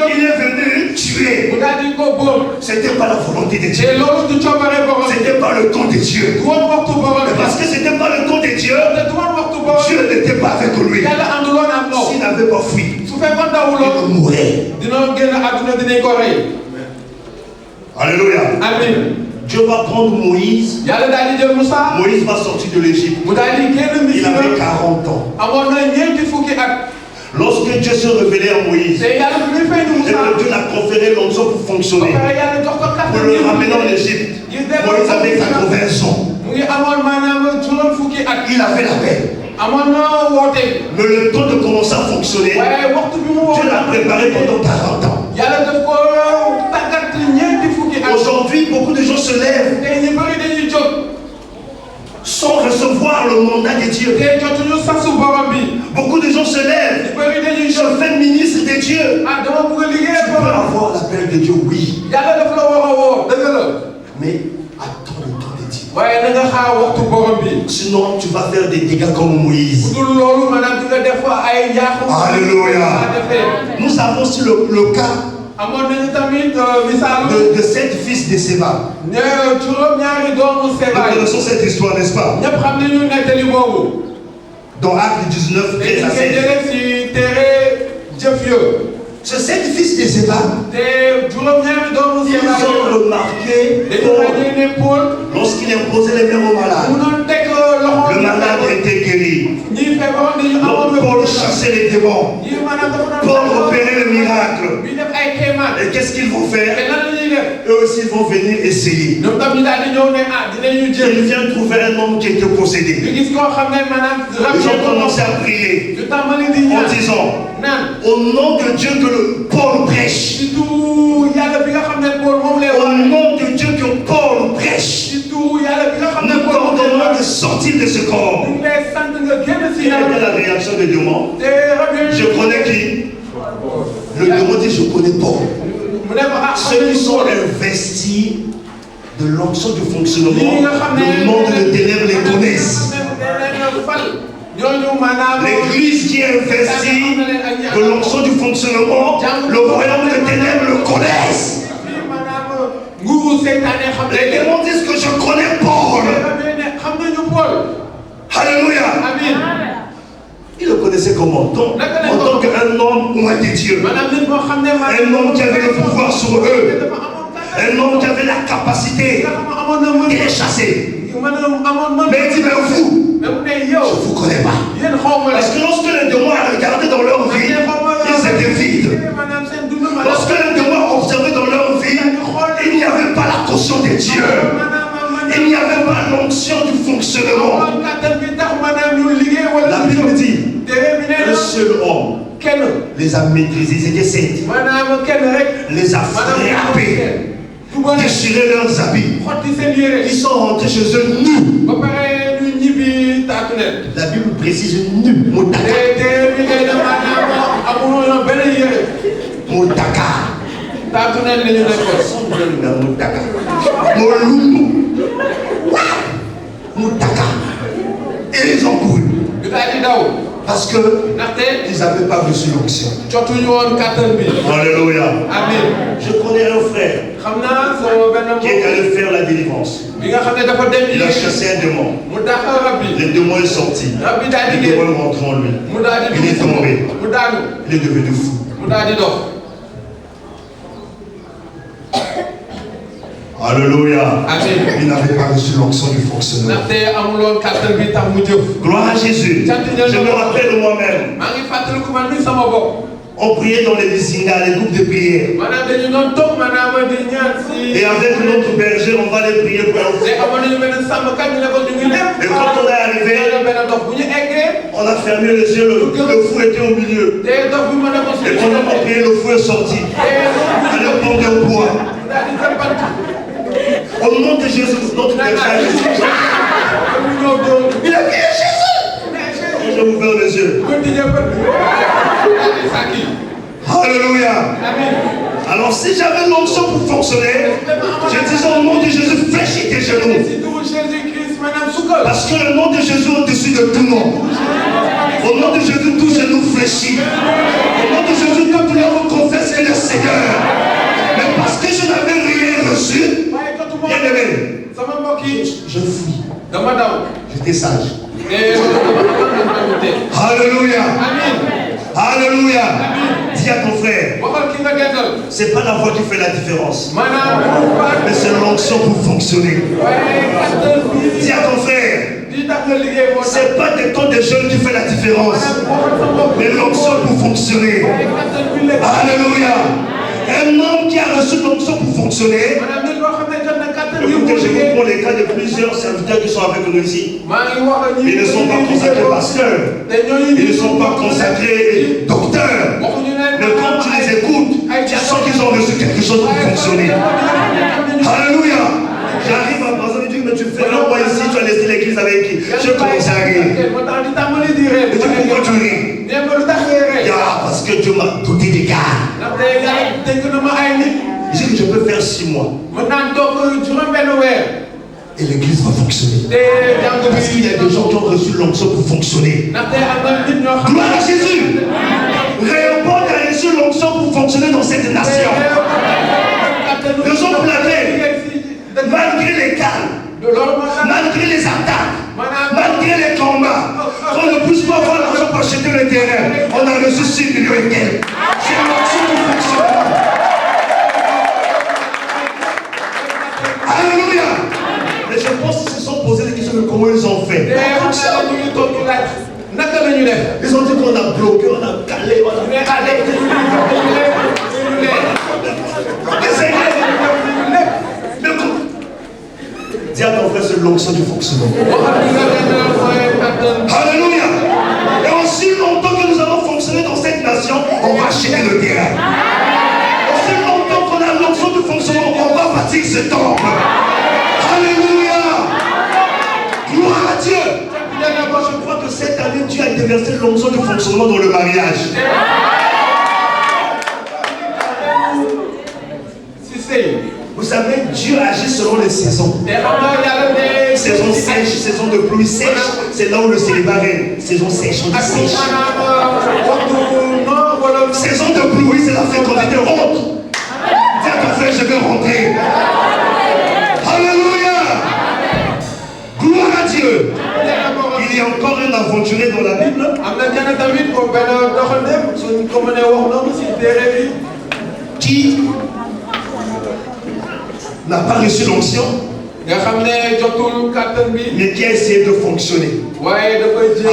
il est venu tuer. Ce n'était pas la volonté de Dieu. Ce n'était pas le temps de Dieu. Mais parce que ce n'était pas le temps de Dieu, Dieu n'était pas avec lui. S'il n'avait pas fui, il mourrait. Alléluia. Amen. Dieu va prendre Moïse. Moïse va sortir de l'Égypte. Il avait 40 ans. Lorsque Dieu se révélait à Moïse, et que Dieu l'a conféré l'onction pour fonctionner, pour le ramener en Égypte, Moïse avait 80 ans. Il avait la paix. Mais le temps de commencer à fonctionner, Dieu l'a préparé pendant 40 ans. Aujourd'hui, beaucoup de gens se lèvent sans recevoir le mandat de Dieu. Beaucoup de gens se lèvent. Je fais ministre de Dieu. Tu peux avoir l'appel de Dieu, oui. Mais attends le temps de Dieu. Sinon, tu vas faire des dégâts comme Moïse. Alléluia. Nous avons aussi le cas de 7 fils de Séba. Nous connaissons cette histoire, n'est-ce pas? Dans Actes 19, 13 à 16. Ces 7 fils de Séba, ils ont remarqué Paul lorsqu'il imposait les mains au malade. Le malade était guéri. Paul chassait les démons. Paul opérait le miracle. Et qu'est-ce qu'ils vont faire? Eux aussi vont venir essayer. Ils viennent trouver un homme qui était possédé. Ils ont commencé à prier en disant, au nom de Dieu que Paul prêche. Au nom de Dieu que Paul prêche. Nous t'ordonnons de sortir de ce corps. Quelle était la réaction des démons? Je connais qui? Le démon dit, je connais Paul. Ceux qui sont investis de l'onction du fonctionnement, le monde de ténèbres les connaissent. L'église qui est investie de l'onction du fonctionnement, le royaume de ténèbres le connaissent. Les démons disent que je connais Paul. Alléluia. Ils le connaissaient comment? En tant qu'un homme loin de Dieu. Un homme qui avait le pouvoir sur eux. Un homme qui avait la capacité de les chasser. Mais il dit, mais vous, je ne vous connais pas. Parce que lorsque les démons regardaient dans leur vie, ils étaient vides. Lorsque les démons observaient dans leur vie, il n'y avait pas la caution de Dieu. Il n'y avait pas l'onction du fonctionnement. La Bible dit, un seul homme les a maîtrisés, ils étaient 7. Les a frappés, déchiré leurs habits. Ils sont rentrés chez eux nus. La Bible précise nus. Moutaka. Moutaka. Et ils ont couru. Parce qu'ils n'avaient pas reçu l'onction. Alléluia. Amen. Je connais un frère qui est allé faire la délivrance. Il a chassé un démon. Le démon est sorti. Le démon est rentré en lui. Il est tombé. Il est devenu fou. Alléluia. Amen. Il n'avait pas reçu l'onction du fonctionnement. Gloire à Jésus. Je me rappelle de moi-même. On priait dans les Bisinga, les groupes de prière. Et avec notre berger, on va les prier pour eux. Et quand on est arrivé, on a fermé les yeux, le fou était au milieu. Et quand on a prié, le fou est sorti. Il est tombé au bois. Au nom de Jésus, notre berger. Il a crié Jésus. Et je vous ouvre les yeux. Alléluia. Alors si j'avais l'onction pour fonctionner, je disais au nom de Jésus, fléchis tes genoux. Parce que le nom de Jésus est au-dessus de tout nom. Au nom de Jésus, tout genou fléchit. Au nom de Jésus, quand tout le monde confesse qu'il est Seigneur. J'étais sage. Alléluia. Alléluia. Dis à ton frère, c'est pas la voix qui fait la différence, mais c'est l'onction pour fonctionner. Dis à ton frère, c'est pas des temps de jeunes qui fait la différence, mais l'onction pour fonctionner. Alléluia. Un homme qui a reçu l'onction pour fonctionner. Écoutez, je vous prends les cas de plusieurs serviteurs qui sont avec nous ici. Ils ne sont pas consacrés pasteurs. Ils ne sont pas consacrés docteurs. Mais quand tu les écoutes, tu sens qu'ils ont reçu quelque chose pour fonctionner. Alléluia. J'arrive à passer et dis, mais tu fais un mois ici, tu as laissé l'église avec qui? Je commence à rire. Et tu pourquoi tu ris? Parce que Dieu m'a doté des gars. Je dis que je peux faire 6 mois. Et l'église va fonctionner. Parce qu'il y a des gens qui ont reçu l'onction pour fonctionner. Gloire à Jésus. Réoport a reçu l'onction pour fonctionner dans cette nation. Raison pour laquelle, malgré les calmes, malgré les attaques, malgré les combats, qu'on ne puisse pas avoir l'argent pour acheter le terrain, on a reçu 6 millions et quelques. C'est l'onction pour fonctionner. Alléluia. Mais je pense qu'ils se sont posé des questions de comment ils ont fait. Ils ont dit qu'on a bloqué, on a calé, on a calé. Dis à ton frère, c'est l'onction du fonctionnement. Alléluia. Et aussi longtemps que nous allons fonctionner dans cette nation, on va acheter le terrain. Aussi longtemps qu'on a l'onction du fonctionnement, on va bâtir ce temple. Alléluia. Gloire à Dieu. Je crois que cette année, Dieu a déversé l'onction du fonctionnement dans le mariage. Vous savez, Dieu agit selon les saisons. Saison sèche, saison de pluie sèche, c'est là où le célibat règne. Saison sèche, on dit sèche. Saison de pluie, c'est la fécondité. Rentre. Dis à ton frère, je vais rentrer. Alléluia. Gloire à Dieu. Il y a encore un aventurier dans la Bible qui n'a pas reçu l'onction, mais qui a essayé de fonctionner.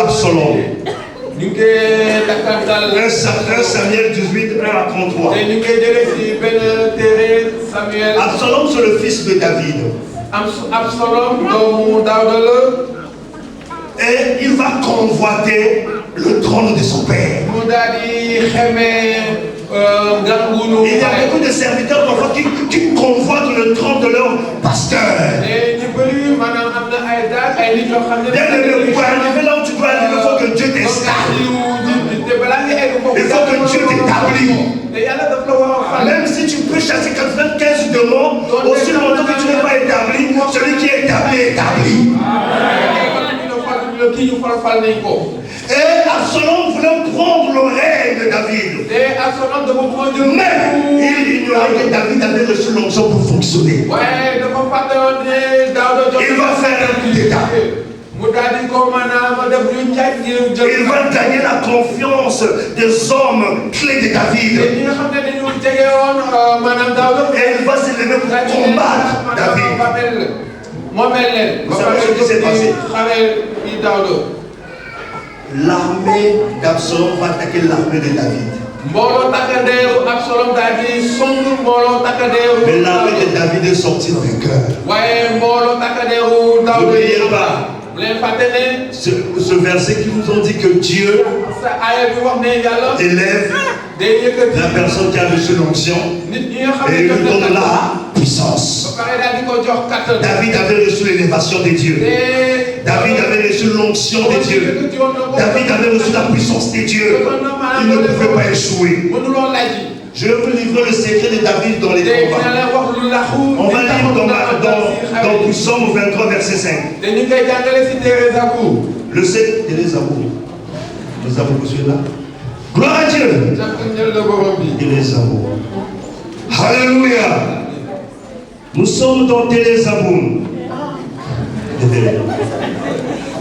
Absalom. 1 Samuel 18, 1 à 33. Absalom, c'est le fils de David. Et il va convoiter le trône de son père. Il y a beaucoup de serviteurs parfois qui convoitent le trône de leur pasteur. Bien aimé, pour arriver là où tu dois arriver, il faut que Dieu t'installe. Il faut que Dieu t'établisse. Même si tu peux chasser 95 démons, aussi longtemps que tu n'es pas établi, celui qui est établi est établi. Et Absalom voulait prendre le règne de David. Mais il ignorait que David avait reçu l'onction pour fonctionner. Il va faire un coup d'état. Il va gagner la confiance des hommes clés de David. Et il va se lever pour combattre David. Vous savez ce qui s'est passé? L'armée d'Absalom va attaquer l'armée de David. Mais l'armée de David est sortie vainqueur. N'oubliez pas ce verset qui nous ont dit que Dieu élève la personne qui a reçu l'onction et il lui donne la puissance. David avait reçu l'élévation de Dieu. David avait reçu l'onction de Dieu. David avait reçu la puissance de Dieu. Il ne pouvait pas échouer. Je vais vous livrer le secret de David dans les combats. On va lire dans Psaume 23, verset 5. Le secret de les amours. Les amours, vous êtes là? Gloire à Dieu. Et les amours. Alléluia. Nous sommes dans Télésaboum.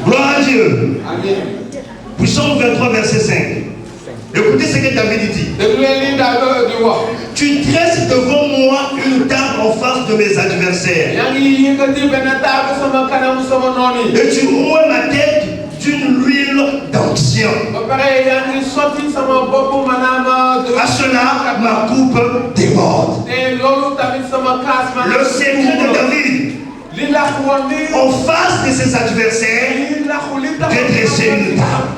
Gloire à Dieu. Psaume 23, verset 5. Écoutez ce que David dit. Tu dresses devant moi une table en face de mes adversaires. Et tu ouvres ma tête d'une huile d'onction. À cela, ma coupe déborde. Le secret de David, en face de ses adversaires, de dresser une table.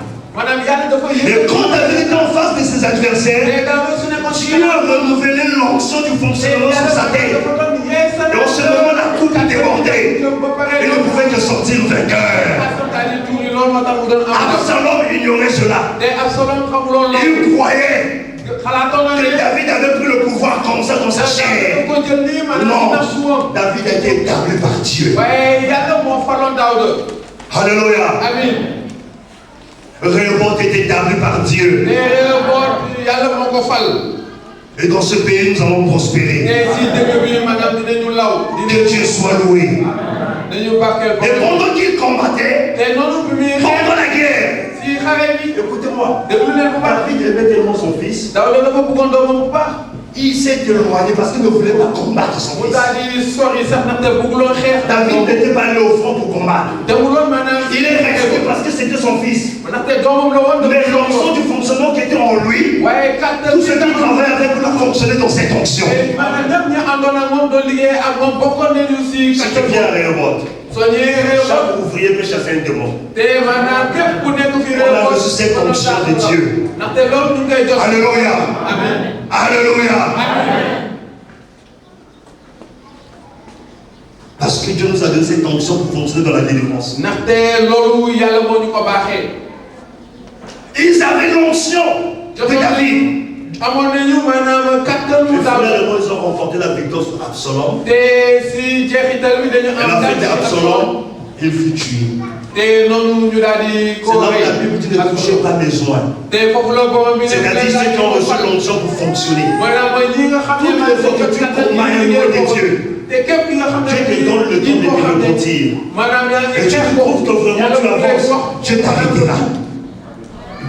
Et quand David était en face de ses adversaires, Dieu a renouvelé l'onction du fonctionnement sur sa tête. Et en ce moment, la coupe a débordé. Il ne pouvait que sortir vainqueur. Absalom ignorait cela. Il croyait que David avait pris le pouvoir comme ça dans sa chair. Non, David a été établi par Dieu. Alléluia. Amen. Rehoboth est établi par Dieu. Et dans ce pays, nous allons prospérer. Que Dieu soit loué. Et pendant qu'il combattait, pendant la guerre, écoutez-moi, David aimait tellement son fils. Il s'est éloigné parce qu'il ne voulait pas combattre son fils. David n'était pas allé au front pour combattre. Il est resté parce que c'était son fils. Mais l'onction du fonctionnement qui était en lui, tout ce qui travaille avec lui fonctionnait dans cette onction. C'est bien Rehoboth. Chaque ouvrier peut chasser un démon. On a reçu cette onction de Dieu. Alléluia. Alléluia. Parce que Dieu nous a donné cette onction pour fonctionner dans la délivrance. Ils avaient l'onction de David. Les frères ils ont remporté la victoire sur Absalom. Et la fête d'Absalom, il fut tué. C'est là où la Bible dit ne touchez pas mes joints. C'est-à-dire ceux qui ont reçu l'onction pour fonctionner. Toutes les fois que tu combats un mot de Dieu, Dieu te donne le temps de repentir. Et tu trouves que vraiment tu avances, Dieu t'arrêtera.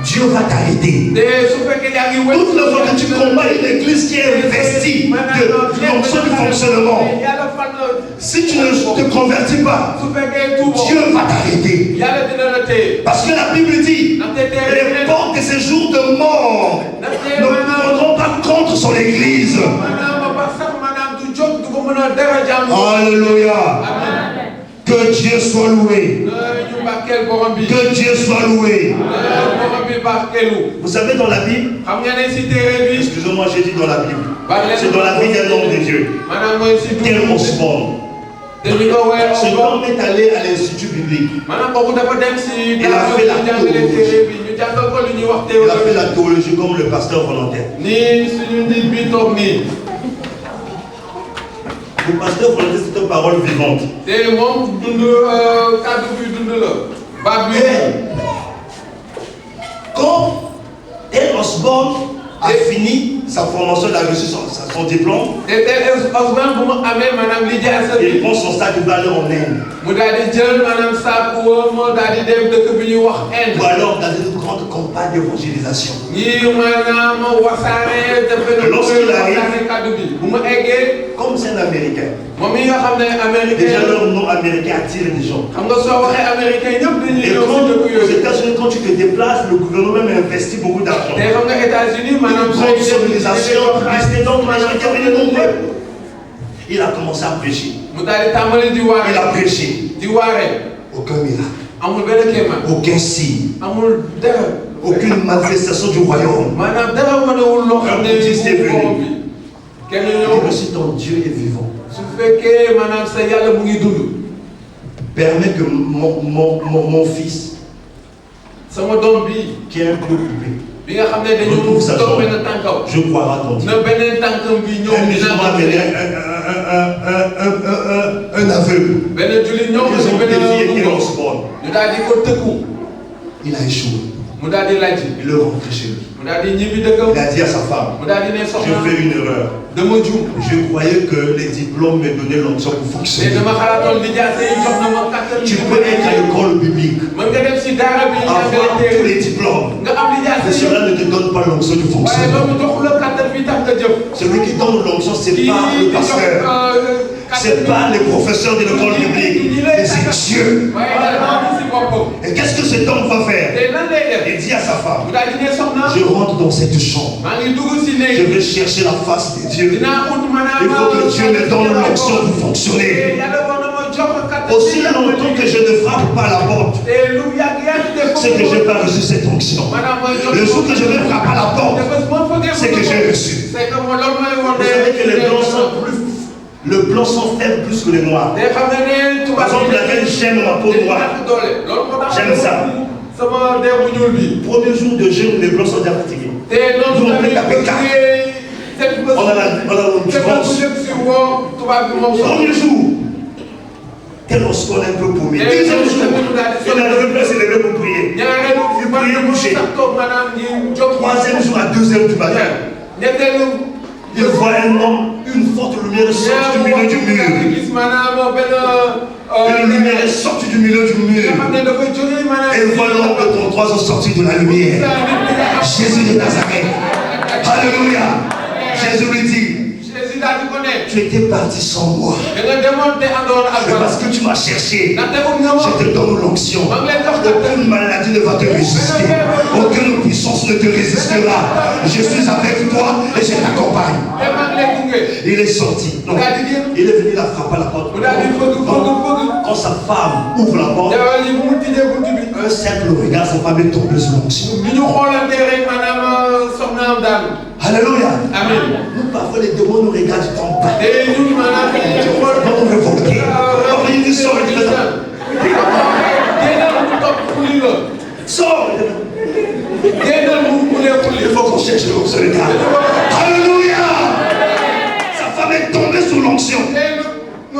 Dieu va t'arrêter. Toute la fois que tu combats une église qui est investie de l'onction du fonctionnement, si tu ne te convertis pas, Dieu va t'arrêter. Parce que la Bible dit, les portes de ces jours de mort ne prendront pas contre son église. Alléluia. Que Dieu soit loué. Que Dieu soit loué. Vous savez, dans la Bible, excusez-moi, j'ai dit dans la Bible, c'est dans la vie d'un homme de Dieu, Ken Osborne. Cet homme est allé à l'Institut biblique. Il a fait la théologie. Il a fait la théologie comme le pasteur volontaire. Le pasteur volontaire, c'est une parole vivante. Quand Ken Osborne a fini sa formation, il a reçu son diplôme, il prend son sac, il va aller en Inde. Ou alors dans une grande campagne d'évangélisation. Lorsqu'il arrive, comme c'est un Américain, déjà leur nom américain attire les gens. Et aux États-Unis, quand tu te déplaces, le gouvernement même investit beaucoup d'argent. Une grande sonorisation, il a commencé à prêcher. Il a prêché. Aucun miracle. Aucun signe. Aucune manifestation du royaume. Un bouddhiste est venu. Il dit, si ton Dieu est vivant, permets que mon fils, qui est un peu coupé, retrouve sa jambe. Je croirai à ton Dieu. Un musulman amené un aveugle. Ils ont défié Ken Osborne. Il a échoué. Il est rentré chez lui. Il a dit à sa femme, j'ai fait une erreur. Je croyais que les diplômes me donnaient l'onction pour fonctionner. Tu peux être à l'école biblique, avoir tous les diplômes, mais cela ne te donne pas l'onction du fonctionnement. Celui qui donne l'onction, ce n'est pas le pasteur, ce n'est pas les professeurs de l'école biblique, mais c'est Dieu. Et qu'est-ce que cet homme va faire? Il dit à sa femme, je rentre dans cette chambre, je vais chercher la face de Dieu. Il faut que Dieu me donne l'onction pour fonctionner. Aussi longtemps que je ne frappe pas la porte, c'est que je n'ai pas reçu cette onction. Le jour que je vais frapper à la porte, c'est que j'ai reçu. Vous savez que les blancs sont faibles plus que les noirs. Par exemple, laquelle j'aime ma peau noire. J'aime ça. Premier jour de jeûne, les blancs sont déjà fatigués. Nous, on peut taper 4. On a l'endurance. Premier jour, tel lorsqu'on est un peu paumé. Deuxième jour, il n'arrive pas à se lever pour prier. Il priait bouché. Troisième jour, à 2h du matin, il voit un homme, une forte lumière sortir du milieu du mur. Une lumière est sortie du milieu du mur. Et il voit l'homme de 33 ans sortir de la lumière. Jésus de Nazareth. Alléluia. Jésus lui dit, tu étais parti sans moi. Mais parce que tu m'as cherché, je te donne l'onction. Aucune maladie ne va te résister. Aucune puissance ne te résistera. Je suis avec toi et je t'accompagne. Il est sorti. Donc, il est venu la frapper à la porte. Quand sa femme ouvre la porte, un simple regard, sa femme est tombée sous l'onction. Alléluia. Amen. Nous, parfois, les démons nous regardent du temps. Nous révolter. Il dit sort. Sors. Il faut qu'on cherche l'onction. Alléluia. Sa femme est tombée sous l'onction. Il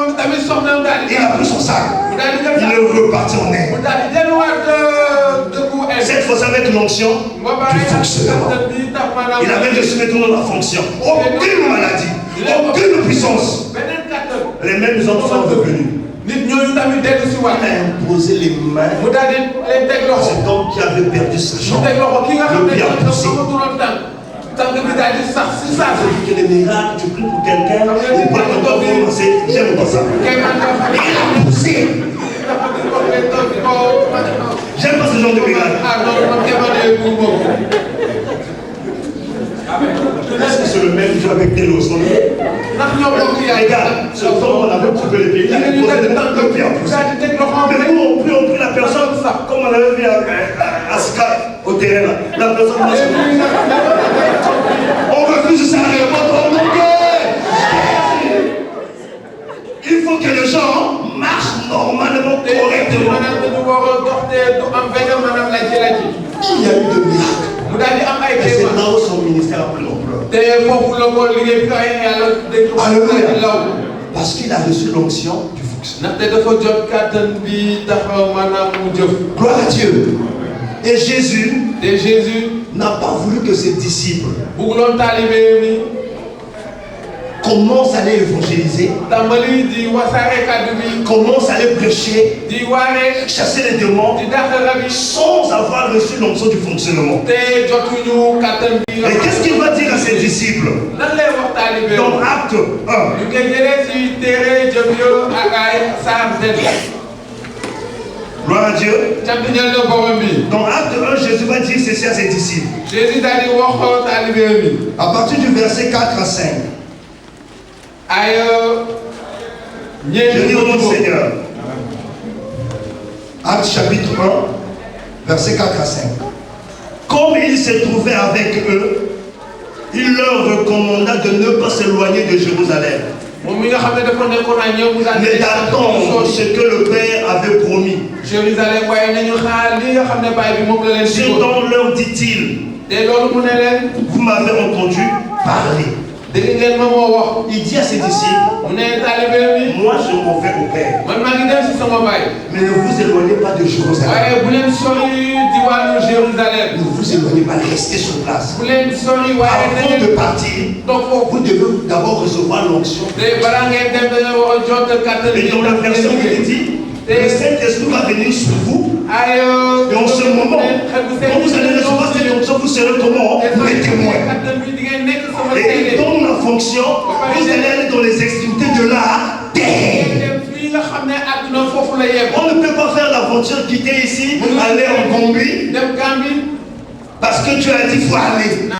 a pris son sac. Il est reparti en air. Cette fois avec l'onction du fonctionnement. Il avait reçu maintenant la fonction. Aucune maladie, aucune puissance. Les mêmes hommes sont revenus. Il a imposé les mains à cet homme qui avait perdu sa jambe. Le pied a poussé. Que les miracles, tu pries pour quelqu'un, il peut encore commencer. J'aime pas ça. Il a poussé. J'aime pas ce genre de miracles. Est-ce que c'est le même jour avec Télos? Regarde, ce temps on avait coupé les pieds, il a posé le pied à pousser. Mais nous on prie la personne, comme on avait vu à Sky, au terrain là. La personne on refuse ça à répondre. Il faut que les gens marchent normalement, correctement. Il y a eu de miracles. Et c'est là où son ministère a pris l'ampleur. Alléluia. Parce qu'il a reçu l'onction du fonctionnement. Gloire à Dieu. Et Jésus n'a pas voulu que ses disciples commencent à aller évangéliser, commencent à aller prêcher, chasser les démons, sans avoir reçu l'onction du fonctionnement. Et qu'est-ce qu'il va dire à ses disciples? Dans Acte 1. Gloire à Dieu. Dans Acte 1, Jésus va dire ceci à ses disciples. À partir du verset 4 à 5. Je dis au nom du Seigneur. Acte chapitre 1, verset 4 à 5. Comme il se trouvait avec eux, il leur recommanda de ne pas s'éloigner de Jérusalem, mais d'attendre ce que le Père avait promis. Ce dont leur dit-il, vous m'avez entendu parler. Il dit à ses disciples, moi je m'en vais au Père. Mais ne vous éloignez pas de Jérusalem. Ne vous éloignez pas, restez sur place. Avant de partir, vous devez d'abord recevoir l'onction. Et dans la version il dit, le Saint-Esprit va venir sur vous. Et en ce moment, quand vous allez recevoir cette onction, vous serez comment? Les témoins. Et il donne la fonction, vous allez aller dans les extrémités de la terre. On ne peut pas faire l'aventure, quitter ici, aller en Gambie, parce que tu as dit qu'il faut aller.